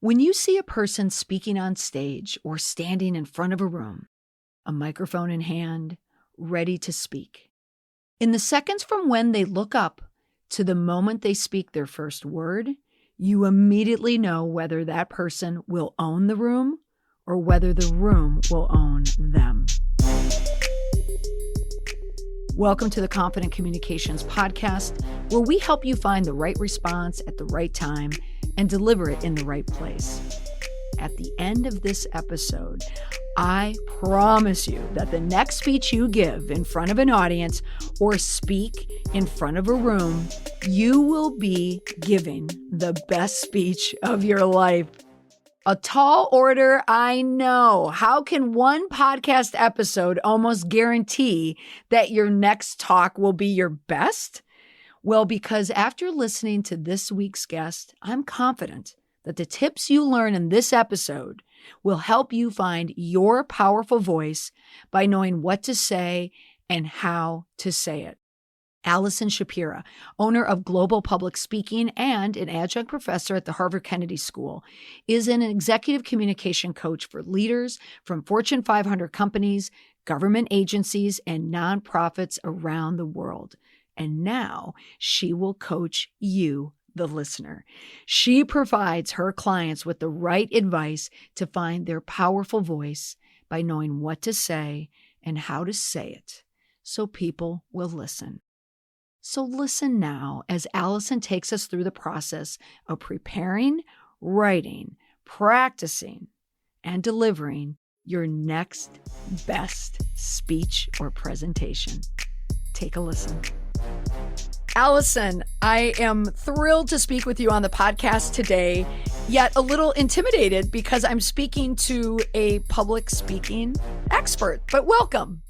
When you see a person speaking on stage or standing in front of a room, a microphone in hand, ready to speak, in the seconds from when they look up to the moment they speak their first word, you immediately know whether that person will own the room or whether the room will own them. Welcome to the Confident Communications Podcast, where we help you find the right response at the right time and deliver it in the right place. At the end of this episode, I promise you that the next speech you give in front of an audience or speak in front of a room, you will be giving the best speech of your life. A tall order, I know. How can one podcast episode almost guarantee that your next talk will be your best? Well, because after listening to this week's guest, I'm confident that the tips you learn in this episode will help you find your powerful voice by knowing what to say and how to say it. Allison Shapira, owner of Global Public Speaking and an adjunct professor at the Harvard Kennedy School, is an executive communication coach for leaders from Fortune 500 companies, government agencies, and nonprofits around the world. And now she will coach you, the listener. She provides her clients with the right advice to find their powerful voice by knowing what to say and how to say it so people will listen. So listen now as Allison takes us through the process of preparing, writing, practicing, and delivering your next best speech or presentation. Take a listen. Allison, I am thrilled to speak with you on the podcast today, yet a little intimidated because I'm speaking to a public speaking expert, but welcome.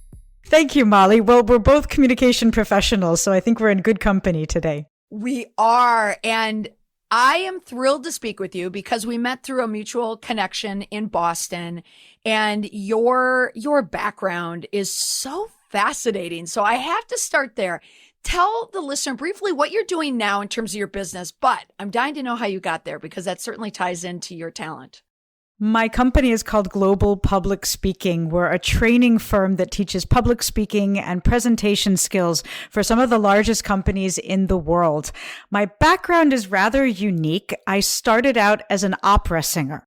Thank you, Molly. Well, we're both communication professionals, so I think we're in good company today. We are, and I am thrilled to speak with you because we met through a mutual connection in Boston, and your background is so fascinating. So I have to start there. Tell the listener briefly what you're doing now in terms of your business, but I'm dying to know how you got there because that certainly ties into your talent. My company is called Global Public Speaking. We're a training firm that teaches public speaking and presentation skills for some of the largest companies in the world. My background is rather unique. I started out as an opera singer.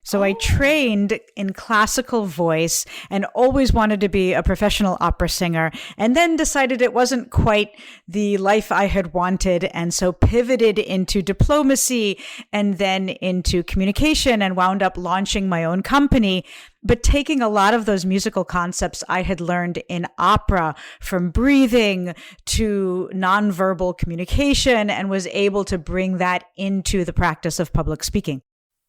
So I trained in classical voice and always wanted to be a professional opera singer, and then decided it wasn't quite the life I had wanted, and so pivoted into diplomacy and then into communication and wound up launching my own company, but taking a lot of those musical concepts I had learned in opera, from breathing to nonverbal communication, and was able to bring that into the practice of public speaking.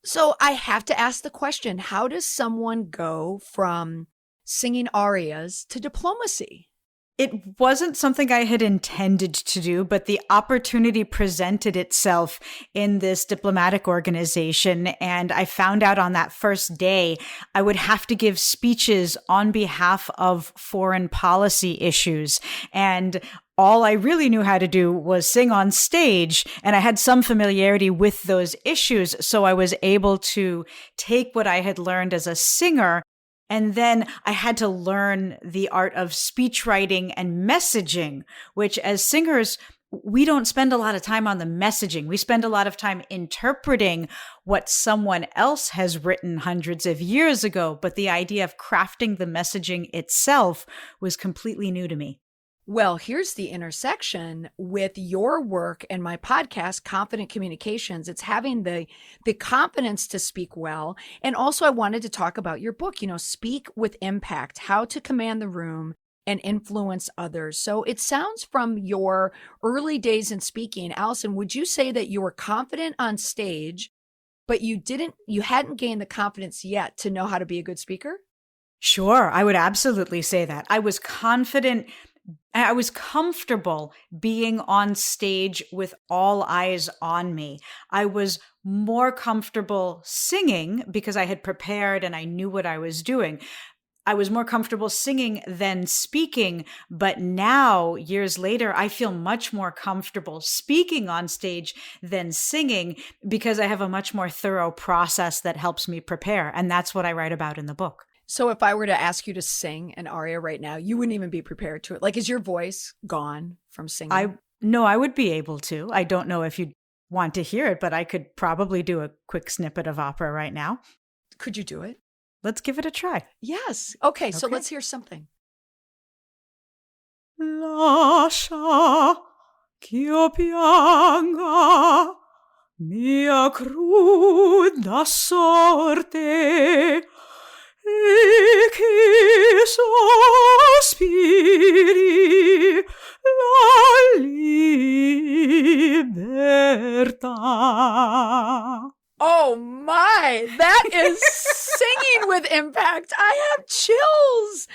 So I have to ask the question, how does someone go from singing arias to diplomacy? It wasn't something I had intended to do, but the opportunity presented itself in this diplomatic organization. And I found out on that first day, I would have to give speeches on behalf of foreign policy issues. And all I really knew how to do was sing on stage, and I had some familiarity with those issues. So I was able to take what I had learned as a singer, and then I had to learn the art of speech writing and messaging, which as singers, we don't spend a lot of time on the messaging. We spend a lot of time interpreting what someone else has written hundreds of years ago. But the idea of crafting the messaging itself was completely new to me. Well, here's the intersection with your work and my podcast, Confident Communications. It's having the confidence to speak well. And also I wanted to talk about your book, Speak with Impact, How to Command the Room and Influence Others. So it sounds from your early days in speaking, Allison, would you say that you were confident on stage, but you hadn't gained the confidence yet to know how to be a good speaker? Sure, I would absolutely say that. I was confident. I was comfortable being on stage with all eyes on me. I was more comfortable singing because I had prepared and I knew what I was doing. I was more comfortable singing than speaking, but now, years later, I feel much more comfortable speaking on stage than singing because I have a much more thorough process that helps me prepare. And that's what I write about in the book. So if I were to ask you to sing an aria right now, you wouldn't even be prepared to it. Like, is your voice gone from singing? No, I would be able to. I don't know if you'd want to hear it, but I could probably do a quick snippet of opera right now. Could you do it? Let's give it a try. Yes. Okay, so let's hear something. Lascia ch'io pianga mia cruda sorte e che sospiri la libertà. Oh my, that is singing with impact. I have chills.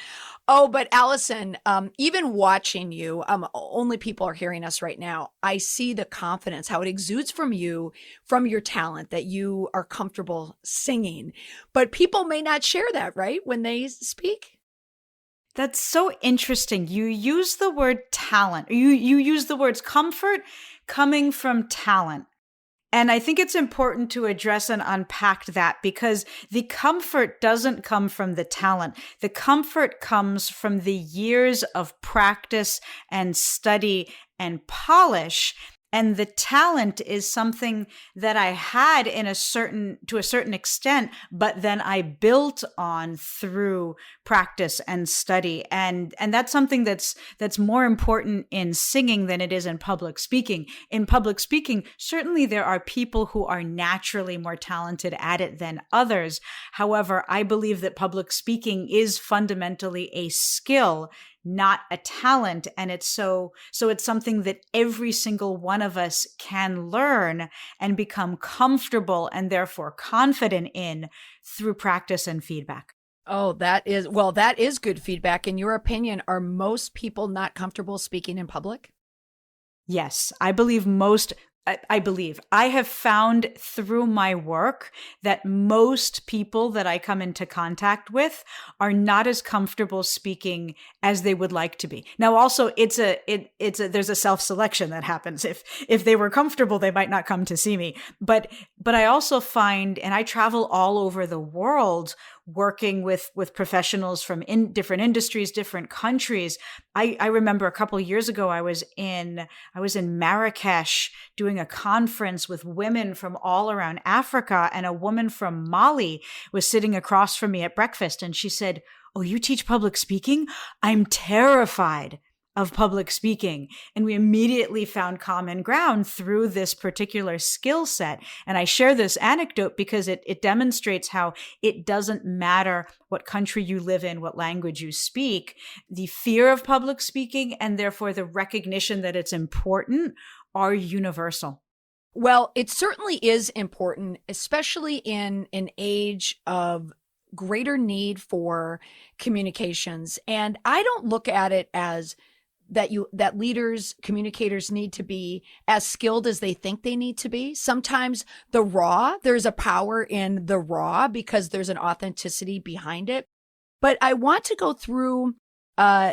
Oh, but Allison, even watching you, only people are hearing us right now. I see the confidence, how it exudes from you, from your talent, that you are comfortable singing. But people may not share that, right, when they speak? That's so interesting. You use the word talent. You use the words comfort coming from talent. And I think it's important to address and unpack that because the comfort doesn't come from the talent. The comfort comes from the years of practice and study and polish. And the talent is something that I had to a certain extent, but then I built on through practice and study. And that's something that's more important in singing than it is in public speaking. In public speaking, certainly there are people who are naturally more talented at it than others. However, I believe that public speaking is fundamentally a skill, not a talent. And it's so it's something that every single one of us can learn and become comfortable and therefore confident in through practice and feedback. Oh, that is good feedback. In your opinion, are most people not comfortable speaking in public? Yes, I believe I have found through my work that most people that I come into contact with are not as comfortable speaking as they would like to be. Now, also, there's a self-selection that happens. If they were comfortable, they might not come to see me. But I also find, and I travel all over the world working with professionals from different industries, different countries. I remember a couple of years ago, I was in Marrakesh doing a conference with women from all around Africa, and a woman from Mali was sitting across from me at breakfast, and she said, "Oh, you teach public speaking? I'm terrified of public speaking." And we immediately found common ground through this particular skill set. And I share this anecdote because it demonstrates how it doesn't matter what country you live in, what language you speak. The fear of public speaking and therefore the recognition that it's important are universal. Well, it certainly is important, especially in an age of greater need for communications. And I don't look at it as that leaders, communicators need to be as skilled as they think they need to be. Sometimes there's a power in the raw because there's an authenticity behind it. But I want to go through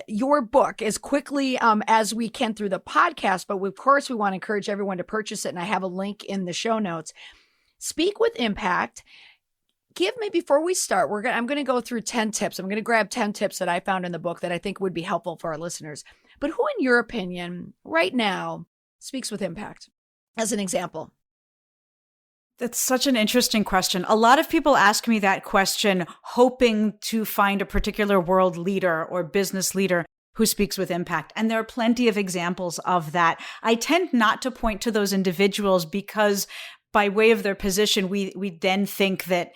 your book as quickly as we can through the podcast. But of course, we want to encourage everyone to purchase it. And I have a link in the show notes. Speak with Impact. Give me, before we start, I'm going to go through 10 tips. I'm going to grab 10 tips that I found in the book that I think would be helpful for our listeners. But who, in your opinion, right now, speaks with impact? As an example. That's such an interesting question. A lot of people ask me that question, hoping to find a particular world leader or business leader who speaks with impact. And there are plenty of examples of that. I tend not to point to those individuals because by way of their position, we then think that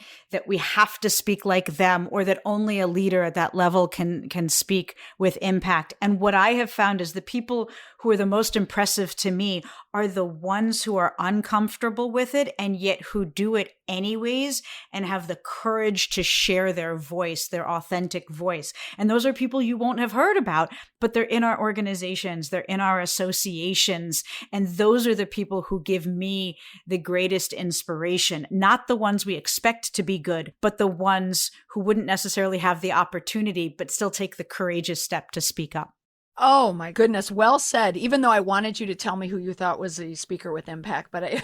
we have to speak like them, or that only a leader at that level can speak with impact. And what I have found is the people who are the most impressive to me are the ones who are uncomfortable with it and yet who do it anyways and have the courage to share their voice, their authentic voice. And those are people you won't have heard about, but they're in our organizations, they're in our associations. And those are the people who give me the greatest greatest inspiration, not the ones we expect to be good, but the ones who wouldn't necessarily have the opportunity, but still take the courageous step to speak up. Oh my goodness. Well said. Even though I wanted you to tell me who you thought was a speaker with impact, but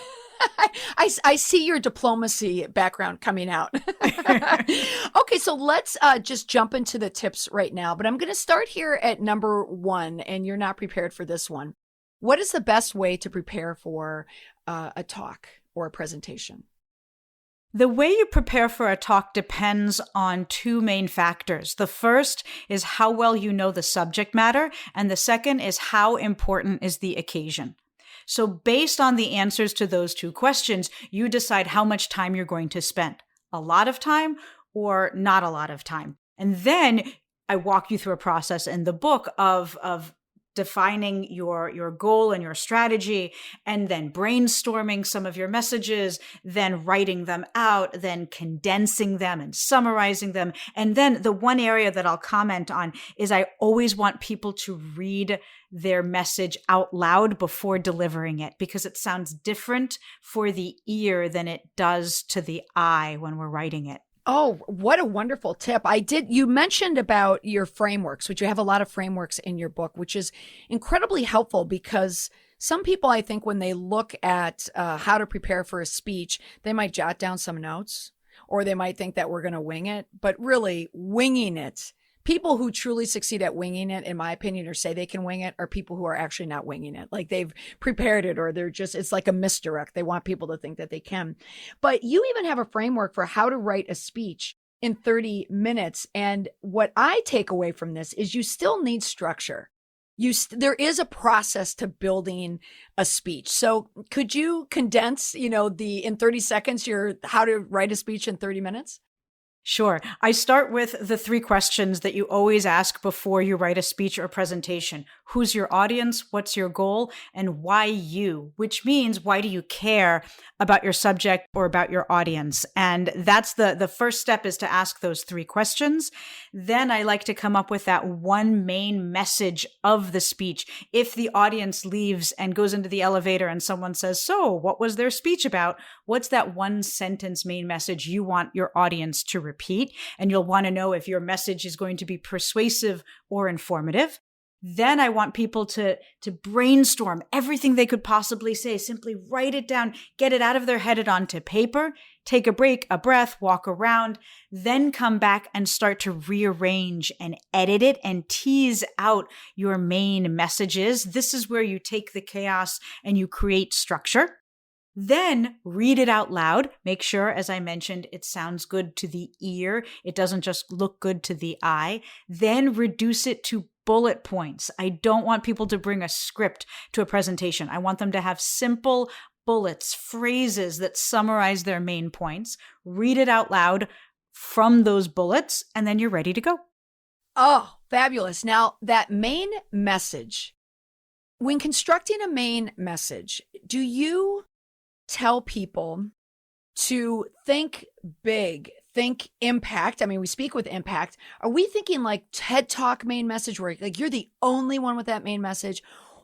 I see your diplomacy background coming out. Okay, so let's just jump into the tips right now, but I'm going to start here at number 1, and you're not prepared for this one. What is the best way to prepare for a talk or a presentation? The way you prepare for a talk depends on 2 main factors. The first is how well you know the subject matter, and the second is how important is the occasion. So based on the answers to those 2 questions, you decide how much time you're going to spend. A lot of time or not a lot of time. And then I walk you through a process in the book of defining your goal and your strategy, and then brainstorming some of your messages, then writing them out, then condensing them and summarizing them. And then the one area that I'll comment on is I always want people to read their message out loud before delivering it, because it sounds different for the ear than it does to the eye when we're writing it. Oh, what a wonderful tip. You mentioned about your frameworks, which you have a lot of frameworks in your book, which is incredibly helpful because some people, I think, when they look at how to prepare for a speech, they might jot down some notes, or they might think that we're going to wing it, but really winging it. People who truly succeed at winging it, in my opinion, or say they can wing it, are people who are actually not winging it. Like they've prepared it, or it's like a misdirect. They want people to think that they can. But you even have a framework for how to write a speech in 30 minutes. And what I take away from this is you still need structure. There is a process to building a speech. So could you condense, in 30 seconds, how to write a speech in 30 minutes? Sure. I start with the 3 questions that you always ask before you write a speech or presentation. Who's your audience? What's your goal? And why you? Which means, why do you care about your subject or about your audience? And that's the first step, is to ask those 3 questions. Then I like to come up with that one main message of the speech. If the audience leaves and goes into the elevator and someone says, "So, what was their speech about?" What's that one sentence main message you want your audience to repeat? And you'll want to know if your message is going to be persuasive or informative. Then I want people to brainstorm everything they could possibly say. Simply write it down, get it out of their head and onto paper, take a break, a breath, walk around, then come back and start to rearrange and edit it and tease out your main messages. This is where you take the chaos and you create structure. Then read it out loud. Make sure, as I mentioned, it sounds good to the ear. It doesn't just look good to the eye. Then reduce it to bullet points. I don't want people to bring a script to a presentation. I want them to have simple bullets, phrases that summarize their main points. Read it out loud from those bullets, and then you're ready to go. Oh, fabulous. Now, that main message, when constructing a main message, do you tell people to think big, think impact? I mean, we speak with impact. Are we thinking like TED Talk main message where like you're the only one with that main message?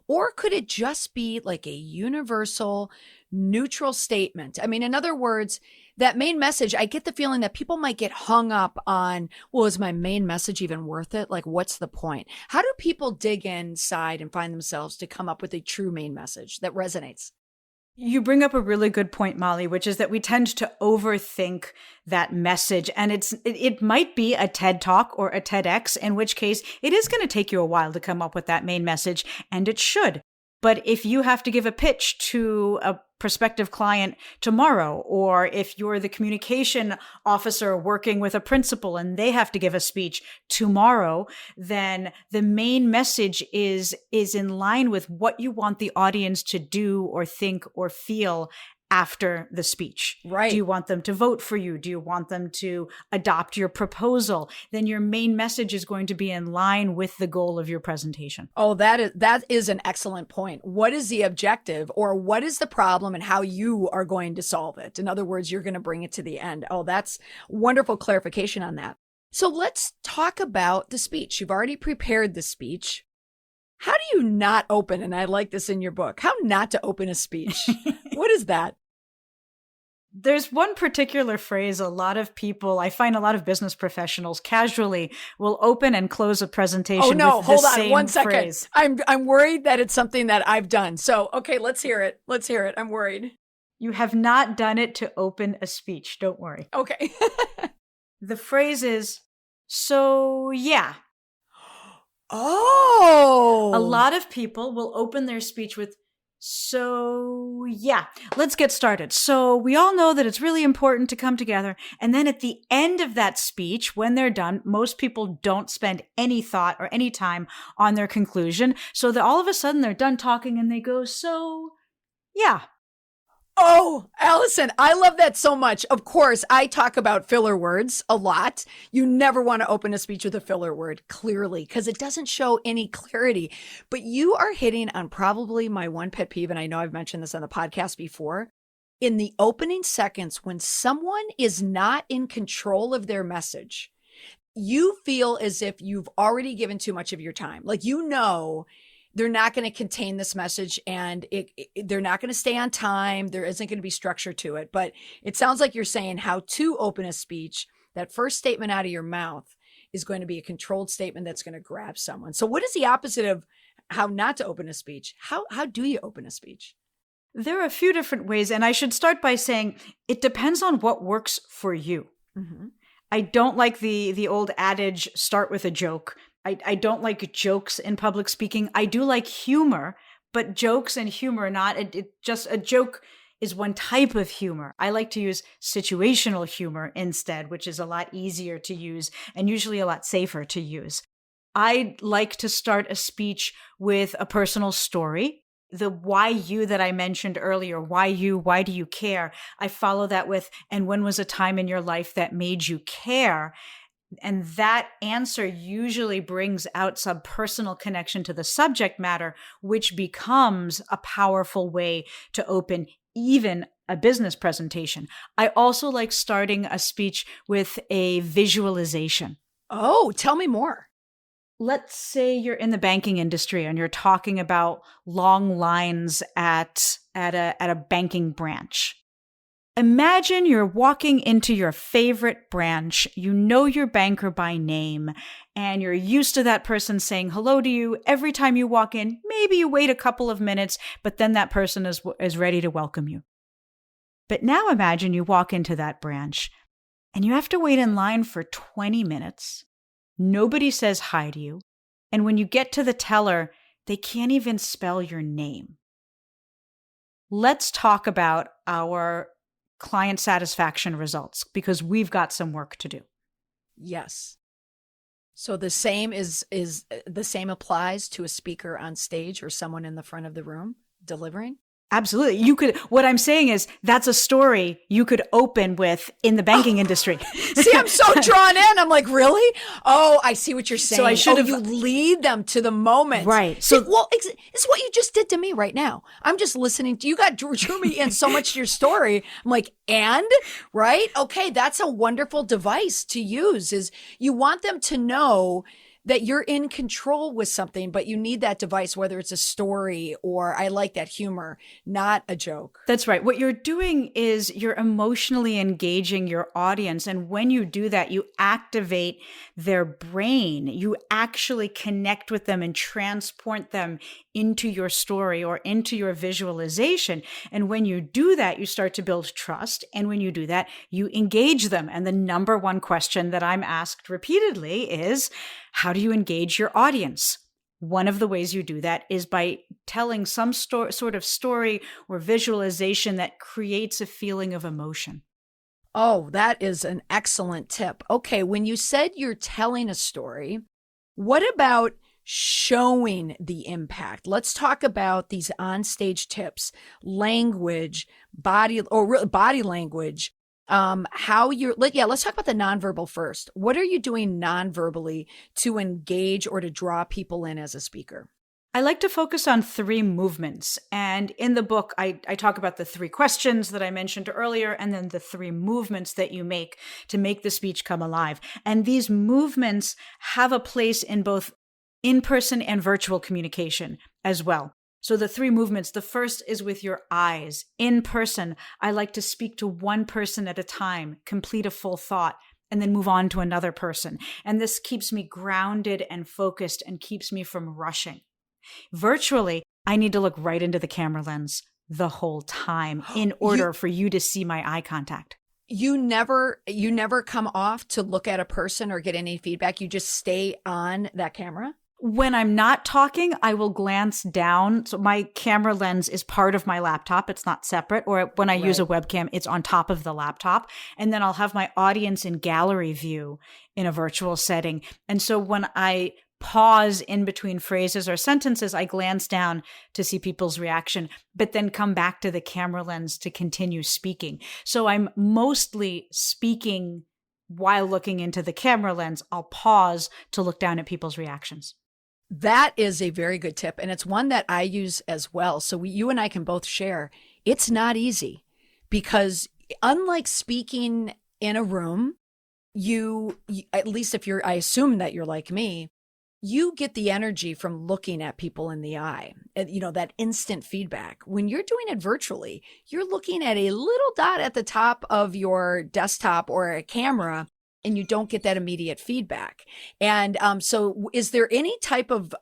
Or could it just be like a universal, neutral statement? I mean, in other words, that main message, I get the feeling that people might get hung up on, well, is my main message even worth it? Like, what's the point? How do people dig inside and find themselves to come up with a true main message that resonates? You bring up a really good point, Molly, which is that we tend to overthink that message. And it might be a TED Talk or a TEDx, in which case it is going to take you a while to come up with that main message, and it should. But if you have to give a pitch to a prospective client tomorrow, or if you're the communication officer working with a principal and they have to give a speech tomorrow, then the main message is in line with what you want the audience to do or think or feel after the speech. Right. Do you want them to vote for you? Do you want them to adopt your proposal? Then your main message is going to be in line with the goal of your presentation. Oh, that is an excellent point. What is the objective, or what is the problem, and how you are going to solve it? In other words, you're going to bring it to the end. Oh, that's wonderful clarification on that. So let's talk about the speech. You've already prepared the speech. How do you not open, and I like this in your book, how not to open a speech? What is that? There's one particular phrase a lot of people, I find a lot of business professionals casually will open and close a presentation with Hold the on same 1 second. phrase. I'm worried that it's something that I've done. So, okay, let's hear it. I'm worried. You have not done it to open a speech. Don't worry. Okay. The phrase is, so yeah. Oh. A lot of people will open their speech with, so yeah, let's get started. So we all know that it's really important to come together. And then at the end of that speech, when they're done, most people don't spend any thought or any time on their conclusion. So that all of a sudden they're done talking and they go, so yeah. Oh, Allison, I love that so much. Of course, I talk about filler words a lot. You never want to open a speech with a filler word, clearly, because it doesn't show any clarity. But you are hitting on probably my one pet peeve, and I know I've mentioned this on the podcast before. In the opening seconds, when someone is not in control of their message, you feel as if you've already given too much of your time. Like, you know, they're not going to contain this message and they're not going to stay on time. There isn't going to be structure to it. But it sounds like you're saying how to open a speech. That first statement out of your mouth is going to be a controlled statement that's going to grab someone. So what is the opposite of how not to open a speech? How do you open a speech? There are a few different ways. And I should start by saying it depends on what works for you. Mm-hmm. I don't like the old adage, start with a joke. I don't like jokes in public speaking. I do like humor, but jokes and humor are not, just a joke is one type of humor. I like to use situational humor instead, which is a lot easier to use and usually a lot safer to use. I like to start a speech with a personal story. The why you that I mentioned earlier, why you, why do you care? I follow that with, and when was a time in your life that made you care? And that answer usually brings out some personal connection to the subject matter, which becomes a powerful way to open even a business presentation. I also like starting a speech with a visualization. Oh, tell me more. Let's say you're in the banking industry and you're talking about long lines at a banking branch. Imagine you're walking into your favorite branch, you know your banker by name, and you're used to that person saying hello to you every time you walk in. Maybe you wait a couple of minutes, but then that person is ready to welcome you. But now imagine you walk into that branch and you have to wait in line for 20 minutes. Nobody says hi to you. And when you get to the teller, they can't even spell your name. Let's talk about our client satisfaction results, because we've got some work to do. Yes. So the same the same applies to a speaker on stage or someone in the front of the room delivering? Absolutely. What I'm saying is that's a story you could open with in the banking industry. See, I'm so drawn in. I'm like, really? Oh, I see what you're saying. So I should have. You lead them to the moment. Right. So, it's what you just did to me right now. I'm just listening to you. Drew me in so much to your story. I'm like, right? Okay. That's a wonderful device to use. Is you want them to know that you're in control with something, but you need that device, whether it's a story or I like that humor, not a joke. That's right. What you're doing is you're emotionally engaging your audience. And when you do that, you activate their brain. You actually connect with them and transport them into your story or into your visualization. And when you do that, you start to build trust. And when you do that, you engage them. And the number one question that I'm asked repeatedly is, how do you engage your audience? One of the ways you do that is by telling some sort of story or visualization that creates a feeling of emotion. Oh, that is an excellent tip. Okay, when you said you're telling a story, what about showing the impact? Let's talk about these onstage tips, language, body language. Let's talk about the nonverbal first. What are you doing nonverbally to engage or to draw people in as a speaker? I like to focus on 3 movements. And in the book, I talk about the 3 questions that I mentioned earlier, and then the 3 movements that you make to make the speech come alive. And these movements have a place in both in-person and virtual communication as well. So the 3 movements, the first is with your eyes. In person, I like to speak to one person at a time, complete a full thought, and then move on to another person. And this keeps me grounded and focused and keeps me from rushing. Virtually, I need to look right into the camera lens the whole time in order for you to see my eye contact. You never come off to look at a person or get any feedback. You just stay on that camera? When I'm not talking, I will glance down. So my camera lens is part of my laptop. It's not separate. Or when I use a webcam, it's on top of the laptop. And then I'll have my audience in gallery view in a virtual setting. And so when I pause in between phrases or sentences, I glance down to see people's reaction, but then come back to the camera lens to continue speaking. So I'm mostly speaking while looking into the camera lens. I'll pause to look down at people's reactions. That is a very good tip. And it's one that I use as well. So you and I can both share. It's not easy because unlike speaking in a room, you at least if I assume that you're like me, you get the energy from looking at people in the eye, that instant feedback. When you're doing it virtually, you're looking at a little dot at the top of your desktop or a camera, and you don't get that immediate feedback. And so is there any type of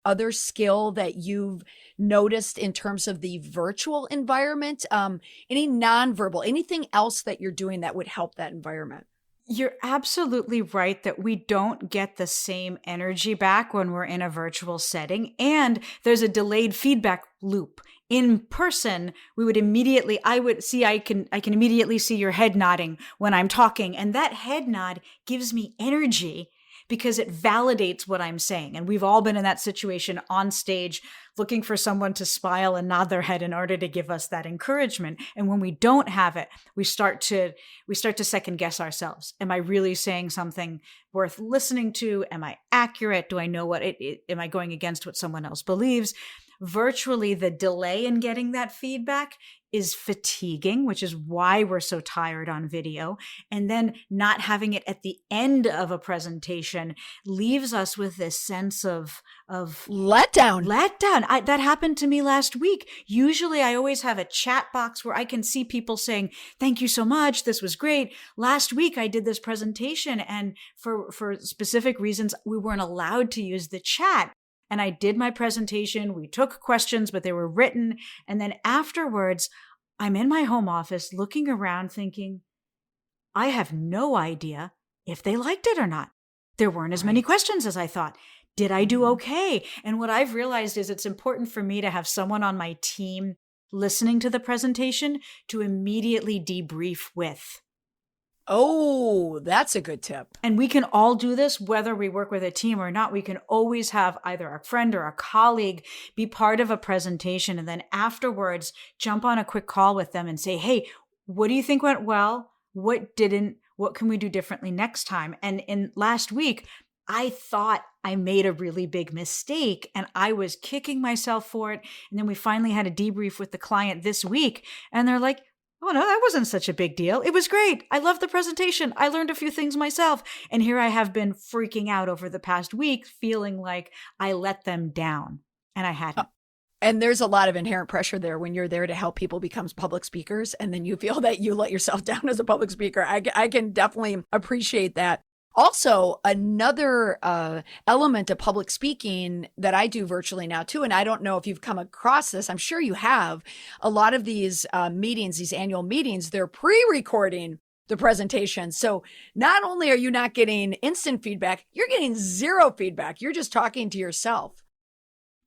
other skill that you've noticed in terms of the virtual environment? Any nonverbal, anything else that you're doing that would help that environment? You're absolutely right that we don't get the same energy back when we're in a virtual setting. And there's a delayed feedback loop. In person, I can immediately see your head nodding when I'm talking. And that head nod gives me energy because it validates what I'm saying. And we've all been in that situation on stage, looking for someone to smile and nod their head in order to give us that encouragement. And when we don't have it, we start to second guess ourselves. Am I really saying something worth listening to? Am I accurate? Do I know am I going against what someone else believes? Virtually, the delay in getting that feedback is fatiguing, which is why we're so tired on video. And then not having it at the end of a presentation leaves us with this sense of letdown. That happened to me last week. Usually I always have a chat box where I can see people saying, thank you so much. This was great. Last week I did this presentation and for specific reasons, we weren't allowed to use the chat. And I did my presentation. We took questions, but they were written. And then afterwards, I'm in my home office looking around thinking, I have no idea if they liked it or not. There weren't as many questions as I thought. Did I do okay? And what I've realized is it's important for me to have someone on my team listening to the presentation to immediately debrief with. Oh, that's a good tip. And we can all do this, whether we work with a team or not. We can always have either a friend or a colleague be part of a presentation and then afterwards jump on a quick call with them and say, hey, what do you think went well? What didn't? What can we do differently next time? And in last week, I thought I made a really big mistake and I was kicking myself for it. And then we finally had a debrief with the client this week and they're like, oh, no, that wasn't such a big deal. It was great. I loved the presentation. I learned a few things myself. And here I have been freaking out over the past week, feeling like I let them down. And I hadn't. And there's a lot of inherent pressure there when you're there to help people become public speakers. And then you feel that you let yourself down as a public speaker. I can definitely appreciate that. Also, another element of public speaking that I do virtually now too, and I don't know if you've come across this, I'm sure you have, a lot of these meetings, these annual meetings, they're pre-recording the presentation. So not only are you not getting instant feedback, you're getting zero feedback. You're just talking to yourself.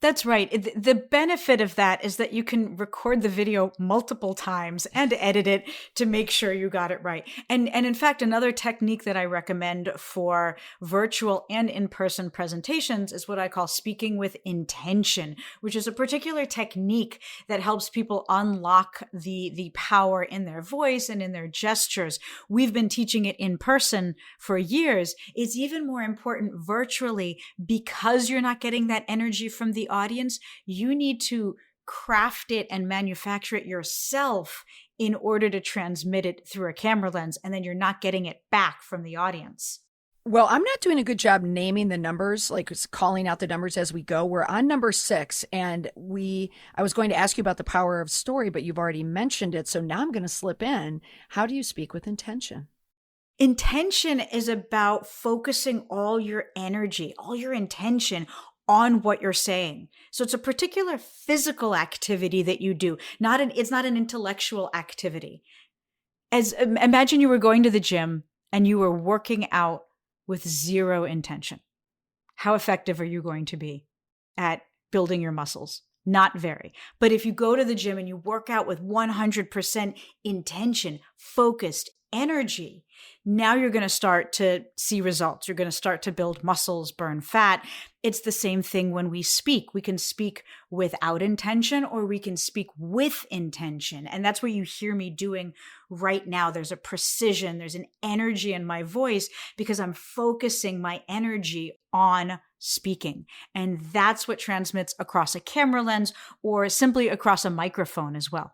That's right. The benefit of that is that you can record the video multiple times and edit it to make sure you got it right. And in fact, another technique that I recommend for virtual and in-person presentations is what I call speaking with intention, which is a particular technique that helps people unlock the power in their voice and in their gestures. We've been teaching it in person for years. It's even more important virtually because you're not getting that energy from the audience. You need to craft it and manufacture it yourself in order to transmit it through a camera lens, and then you're not getting it back from the audience. Well, I'm not doing a good job naming the numbers, like calling out the numbers as we go. We're on number 6, and I was going to ask you about the power of story, but you've already mentioned it. So now I'm going to slip in. How do you speak with intention? Intention is about focusing all your energy, all your intention on what you're saying. So it's a particular physical activity that you do. It's not an intellectual activity. Imagine you were going to the gym and you were working out with zero intention. How effective are you going to be at building your muscles? Not very. But if you go to the gym and you work out with 100% intention, focused energy, now you're going to start to see results. You're going to start to build muscles, burn fat. It's the same thing when we speak. We can speak without intention or we can speak with intention. And that's what you hear me doing right now. There's a precision, there's an energy in my voice because I'm focusing my energy on speaking. And that's what transmits across a camera lens or simply across a microphone as well.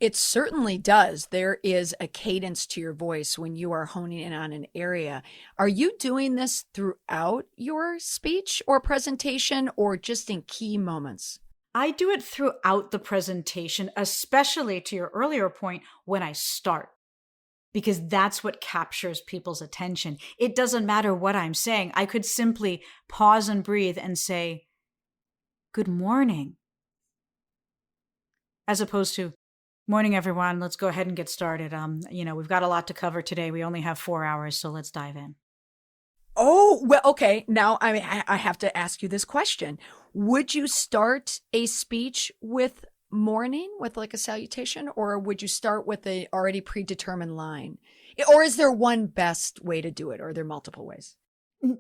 It certainly does. There is a cadence to your voice when you are honing in on an area. Are you doing this throughout your speech or presentation or just in key moments? I do it throughout the presentation, especially to your earlier point, when I start, because that's what captures people's attention. It doesn't matter what I'm saying. I could simply pause and breathe and say, "Good morning," as opposed to, "Morning, everyone. Let's go ahead and get started. We've got a lot to cover today. We only have 4 hours, so let's dive in." Oh, well, okay. Now, I have to ask you this question. Would you start a speech with morning, with like a salutation, or would you start with a already predetermined line? Or is there one best way to do it, or are there multiple ways?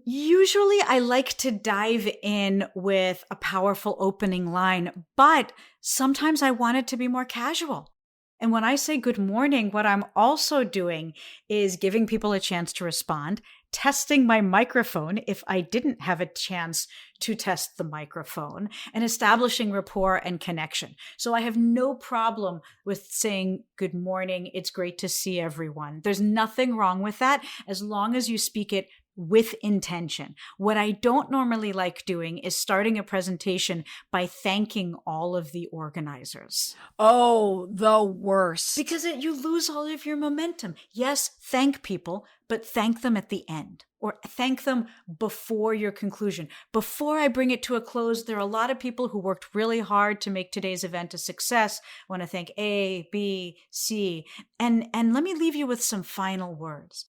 Usually I like to dive in with a powerful opening line, but sometimes I want it to be more casual. And when I say good morning, what I'm also doing is giving people a chance to respond, testing my microphone if I didn't have a chance to test the microphone, and establishing rapport and connection. So I have no problem with saying good morning. It's great to see everyone. There's nothing wrong with that as long as you speak it with intention. What I don't normally like doing is starting a presentation by thanking all of the organizers. Oh, the worst. Because you lose all of your momentum. Yes, thank people, but thank them at the end or thank them before your conclusion. Before I bring it to a close, there are a lot of people who worked really hard to make today's event a success. I want to thank A, B, C, and let me leave you with some final words.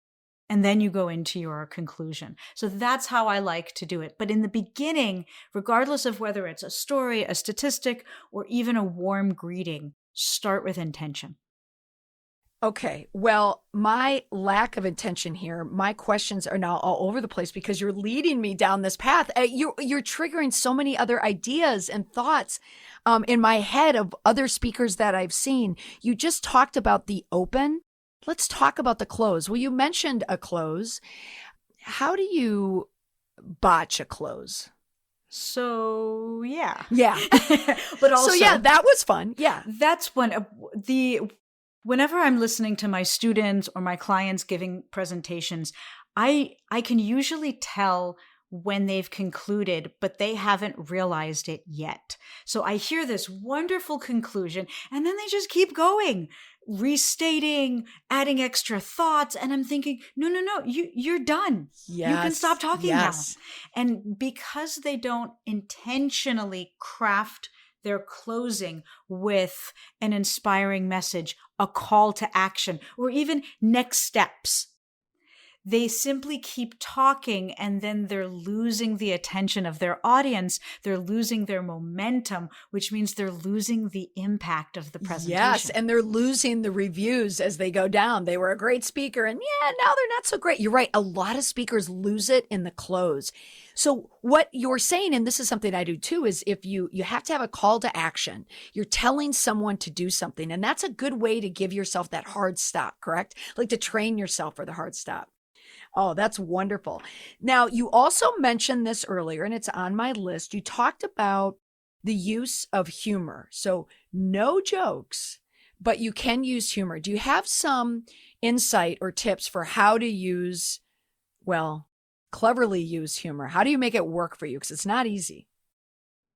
And then you go into your conclusion. So that's how I like to do it. But in the beginning, regardless of whether it's a story, a statistic, or even a warm greeting, start with intention. Okay. Well, my lack of intention here, my questions are now all over the place because you're leading me down this path. You're triggering so many other ideas and thoughts in my head of other speakers that I've seen. You just talked about the open. Let's talk about the close. Well, you mentioned a close. How do you botch a close? So, yeah. Yeah. But also, so, yeah, that was fun. Yeah. That's whenever I'm listening to my students or my clients giving presentations, I can usually tell when they've concluded, but they haven't realized it yet. So I hear this wonderful conclusion, and then they just keep going, restating, adding extra thoughts. And I'm thinking, no, you're done. Yes. You can stop talking now. Yes. And because they don't intentionally craft their closing with an inspiring message, a call to action, or even next steps, they simply keep talking and then they're losing the attention of their audience. They're losing their momentum, which means they're losing the impact of the presentation. Yes, and they're losing the reviews as they go down. They were a great speaker and now they're not so great. You're right. A lot of speakers lose it in the close. So what you're saying, and this is something I do too, is if you have to have a call to action, you're telling someone to do something. And that's a good way to give yourself that hard stop, correct? Like to train yourself for the hard stop. Oh, that's wonderful. Now, you also mentioned this earlier, and it's on my list. You talked about the use of humor. So no jokes, but you can use humor. Do you have some insight or tips for how to use, well, cleverly use humor? How do you make it work for you? Because it's not easy.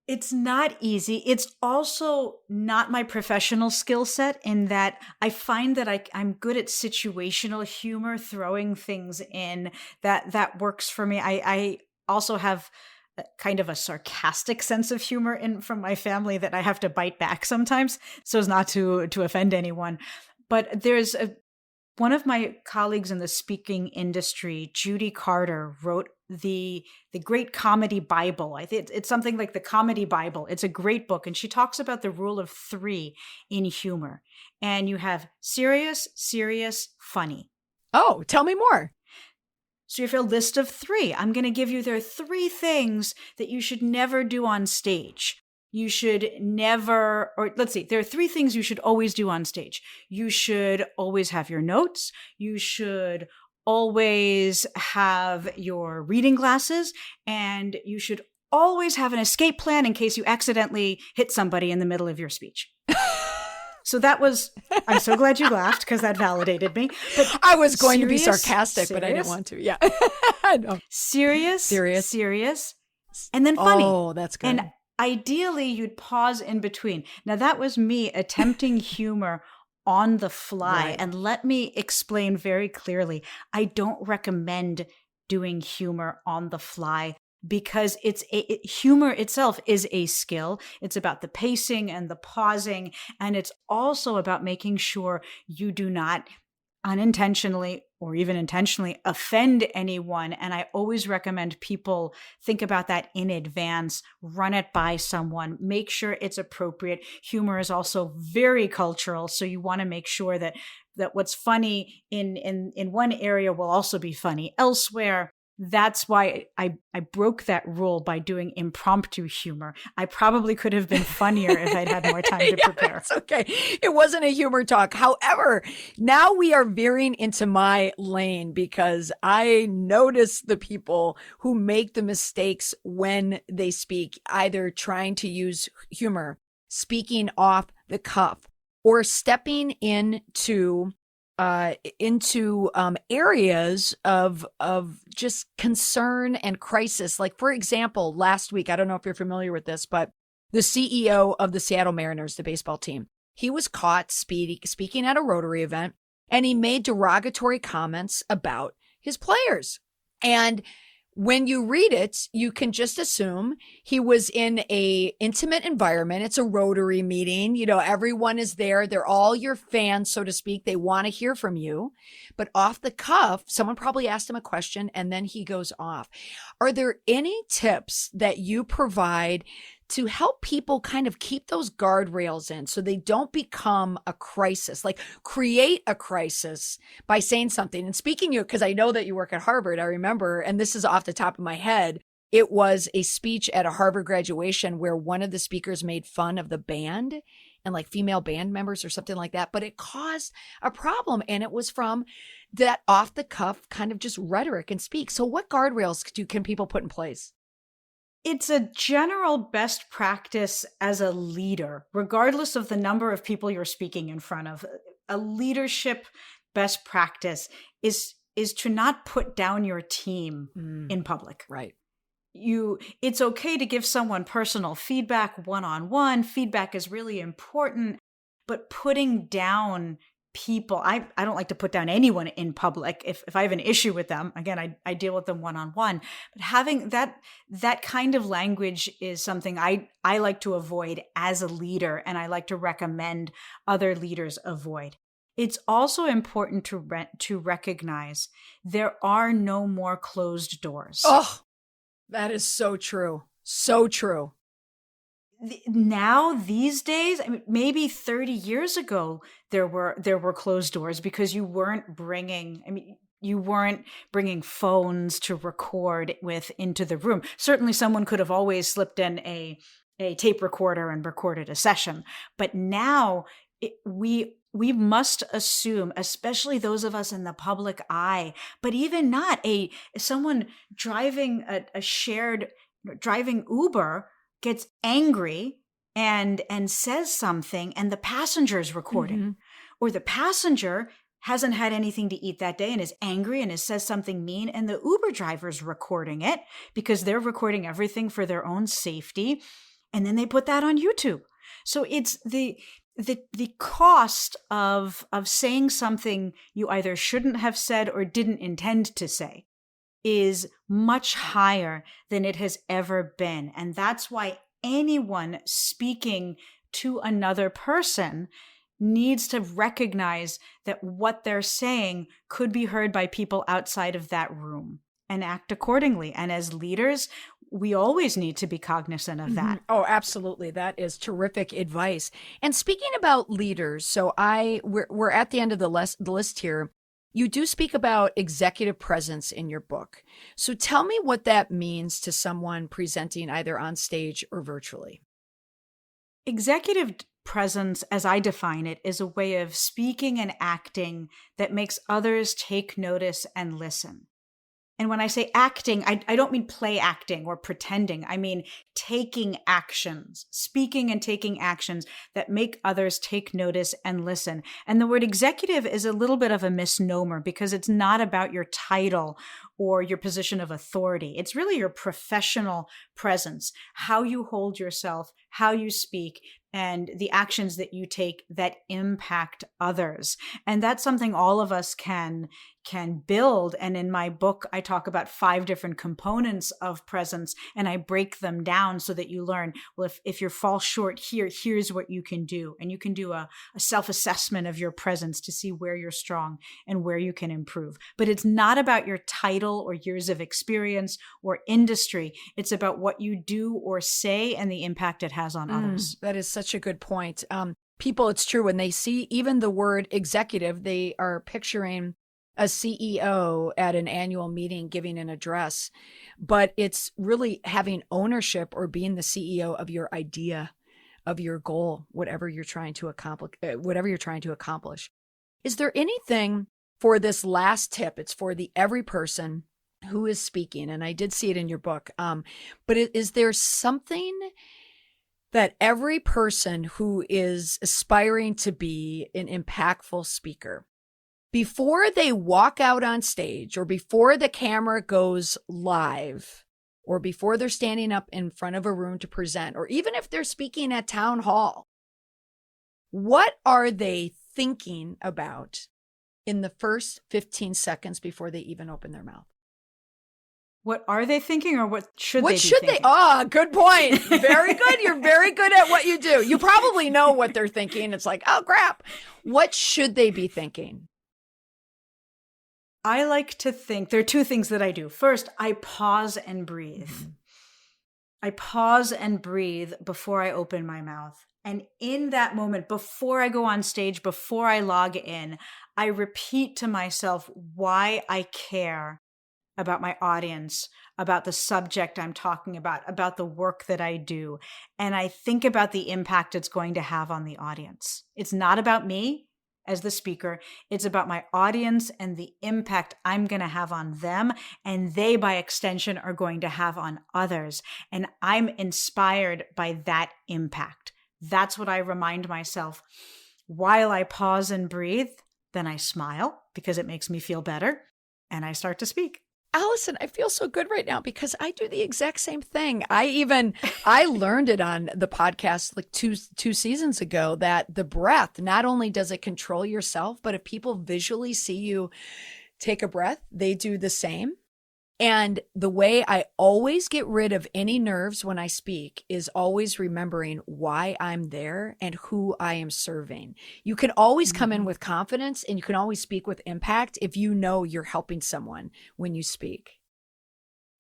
It's not easy. It's also not my professional skill set in that I find that I'm good at situational humor, throwing things in that works for me. I also have kind of a sarcastic sense of humor from my family that I have to bite back sometimes so as not to offend anyone. But there's one of my colleagues in the speaking industry, Judy Carter, wrote the Great Comedy Bible. I think it's something like the Comedy Bible. It's a great book, and she talks about the rule of 3 in humor. And you have serious, funny. Oh, tell me more. So you have a list of 3. I'm going to give you there are 3 things that you should never do on stage. You should never, or let's see, there are 3 things you should always do on stage. You should always have your notes. You should always have your reading glasses, and you should always have an escape plan in case you accidentally hit somebody in the middle of your speech. So that was, I'm so glad you laughed because that validated me. But I was going to be sarcastic, but I didn't want to. Yeah. I know. Serious, and then funny. Oh, that's good. And ideally, you'd pause in between. Now, that was me attempting humor on the fly. Right. And let me explain very clearly. I don't recommend doing humor on the fly because humor itself is a skill. It's about the pacing and the pausing. And it's also about making sure you do not unintentionally or even intentionally offend anyone. And I always recommend people think about that in advance, run it by someone, make sure it's appropriate. Humor is also very cultural. So you want to make sure that what's funny in one area will also be funny elsewhere. That's why I broke that rule by doing impromptu humor. I probably could have been funnier if I'd had more time to prepare. It's okay. It wasn't a humor talk. However, now we are veering into my lane because I notice the people who make the mistakes when they speak, either trying to use humor, speaking off the cuff, or stepping into areas of just concern and crisis. Like, for example, last week, I don't know if you're familiar with this, but the CEO of the Seattle Mariners, the baseball team, he was caught speaking at a Rotary event, and he made derogatory comments about his players. And when you read it, you can just assume he was in a intimate environment. It's a Rotary meeting. You know, everyone is there. They're all your fans, so to speak. They want to hear from you. But off the cuff, someone probably asked him a question and then he goes off. Are there any tips that you provide to help people kind of keep those guardrails in so they don't become a crisis, like create a crisis by saying something? And speaking you, because I know that you work at Harvard, I remember, and this is off the top of my head, it was a speech at a Harvard graduation where one of the speakers made fun of the band and like female band members or something like that, but it caused a problem. And it was from that off the cuff kind of just rhetoric and speak. So what guardrails can people put in place? It's a general best practice as a leader, regardless of the number of people you're speaking in front of. A leadership best practice is to not put down your team in public. Right. It's okay to give someone personal feedback, one-on-one. Feedback is really important, but putting down people, I don't like to put down anyone in public. If I have an issue with them, again, I deal with them one-on-one. But having that kind of language is something I like to avoid as a leader, and I like to recommend other leaders avoid. It's also important to recognize there are no more closed doors. Oh, that is so true. So true. Now, these days, I mean, maybe 30 years ago, there were closed doors because you weren't bringing phones to record with into the room. Certainly someone could have always slipped in a tape recorder and recorded a session. But now we must assume, especially those of us in the public eye, but even not someone driving driving Uber gets angry and says something and the passenger is recording, or the passenger hasn't had anything to eat that day and is angry and has says something mean, and the Uber driver's recording it because they're recording everything for their own safety, and then they put that on YouTube. So it's the cost of saying something you either shouldn't have said or didn't intend to say is much higher than it has ever been. And that's why anyone speaking to another person needs to recognize that what they're saying could be heard by people outside of that room and act accordingly. And as leaders, we always need to be cognizant of that. Oh, absolutely. That is terrific advice. And speaking about leaders, so we're at the end of the list here. You do speak about executive presence in your book. So tell me what that means to someone presenting either on stage or virtually. Executive presence, as I define it, is a way of speaking and acting that makes others take notice and listen. And when I say acting, I don't mean play acting or pretending. I mean taking actions, speaking and taking actions that make others take notice and listen. And the word executive is a little bit of a misnomer because it's not about your title or your position of authority. It's really your professional presence, how you hold yourself, how you speak, and the actions that you take that impact others. And that's something all of us can build. And in my book, I talk about 5 different components of presence, and I break them down so that you learn, well, if you fall short here, here's what you can do. And you can do a self-assessment of your presence to see where you're strong and where you can improve. But it's not about your title or years of experience or industry. It's about what you do or say and the impact it has on others. That is such a good point. People, it's true, when they see even the word executive, they are picturing a CEO at an annual meeting giving an address, but it's really having ownership or being the CEO of your idea, of your goal, whatever you're trying to accomplish. Is there anything for this last tip? It's for every person who is speaking, and I did see it in your book. But is there something that every person who is aspiring to be an impactful speaker, before they walk out on stage or before the camera goes live or before they're standing up in front of a room to present, or even if they're speaking at town hall, what are they thinking about in the first 15 seconds before they even open their mouth? What are they thinking, or what should they be thinking? Good point. Very good. You're very good at what you do. You probably know what they're thinking. It's like, oh, crap. What should they be thinking? I like to think there are 2 things that I do. First, I pause and breathe. I pause and breathe before I open my mouth. And in that moment, before I go on stage, before I log in, I repeat to myself why I care about my audience, about the subject I'm talking about the work that I do. And I think about the impact it's going to have on the audience. It's not about me as the speaker. It's about my audience and the impact I'm going to have on them. And they, by extension, are going to have on others. And I'm inspired by that impact. That's what I remind myself while I pause and breathe. Then I smile because it makes me feel better. And I start to speak. Allison, I feel so good right now because I do the exact same thing. I learned it on the podcast like two seasons ago that the breath, not only does it control yourself, but if people visually see you take a breath, they do the same. And the way I always get rid of any nerves when I speak is always remembering why I'm there and who I am serving. You can always come in with confidence, and you can always speak with impact if you know you're helping someone when you speak.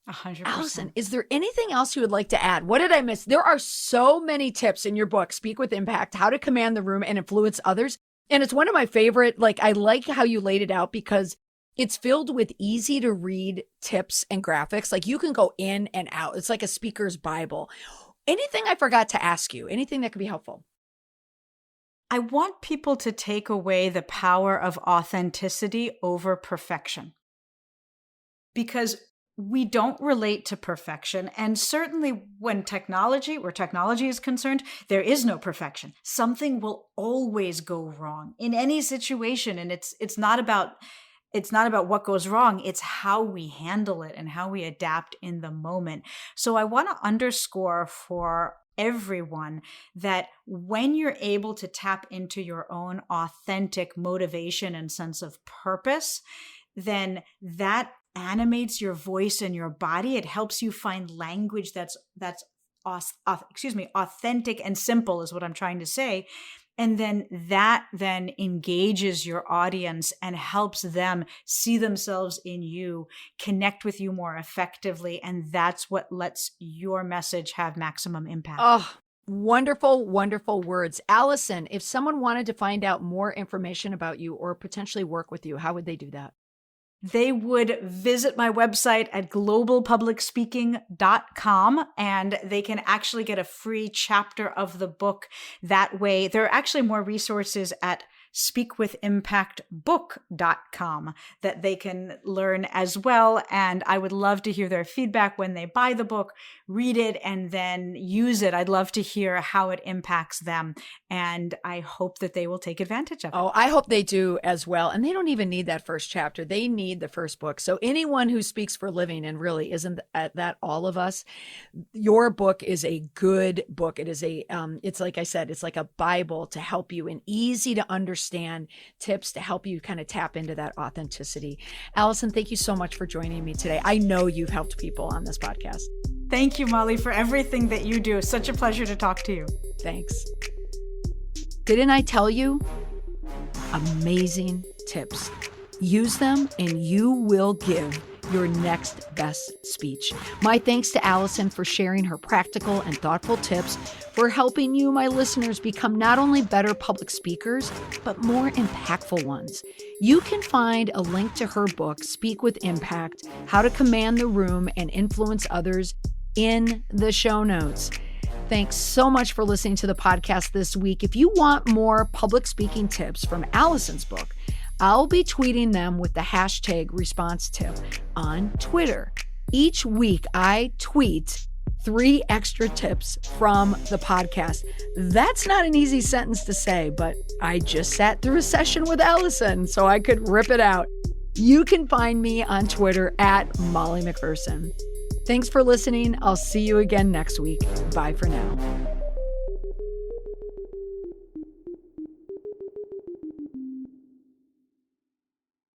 100%. Allison, is there anything else you would like to add? What did I miss? There are so many tips in your book, Speak with Impact, How to Command the Room and Influence Others. And it's one of my favorite. I like how you laid it out because it's filled with easy to read tips and graphics. Like you can go in and out. It's like a speaker's Bible. Anything I forgot to ask you? Anything that could be helpful? I want people to take away the power of authenticity over perfection. Because we don't relate to perfection. And certainly where technology is concerned, there is no perfection. Something will always go wrong in any situation. And it's not about what goes wrong. It's how we handle it and how we adapt in the moment. So I want to underscore for everyone that when you're able to tap into your own authentic motivation and sense of purpose, then that animates your voice and your body. It helps you find language that's authentic and simple is what I'm trying to say. And then that then engages your audience and helps them see themselves in you, connect with you more effectively. And that's what lets your message have maximum impact. Oh, wonderful, wonderful words. Allison, if someone wanted to find out more information about you or potentially work with you, how would they do that? They would visit my website at globalpublicspeaking.com, and they can actually get a free chapter of the book that way. There are actually more resources at speakwithimpactbook.com that they can learn as well. And I would love to hear their feedback when they buy the book, read it, and then use it. I'd love to hear how it impacts them. And I hope that they will take advantage of it. Oh, I hope they do as well. And they don't even need that first chapter. They need the first book. So anyone who speaks for a living, and really isn't that all of us, your book is a good book. It is it's like I said, it's like a Bible to help you and easy to understand tips to help you kind of tap into that authenticity. Allison, thank you so much for joining me today. I know you've helped people on this podcast. Thank you, Molly, for everything that you do. Such a pleasure to talk to you. Thanks. Didn't I tell you? Amazing tips. Use them and you will give your next best speech. My thanks to Allison for sharing her practical and thoughtful tips for helping you, my listeners, become not only better public speakers, but more impactful ones. You can find a link to her book, Speak with Impact: How to Command the Room and Influence Others, in the show notes. Thanks so much for listening to the podcast this week. If you want more public speaking tips from Allison's book, I'll be tweeting them with the hashtag response tip on Twitter. Each week, I tweet 3 extra tips from the podcast. That's not an easy sentence to say, but I just sat through a session with Allison, so I could rip it out. You can find me on Twitter at Molly McPherson. Thanks for listening. I'll see you again next week. Bye for now.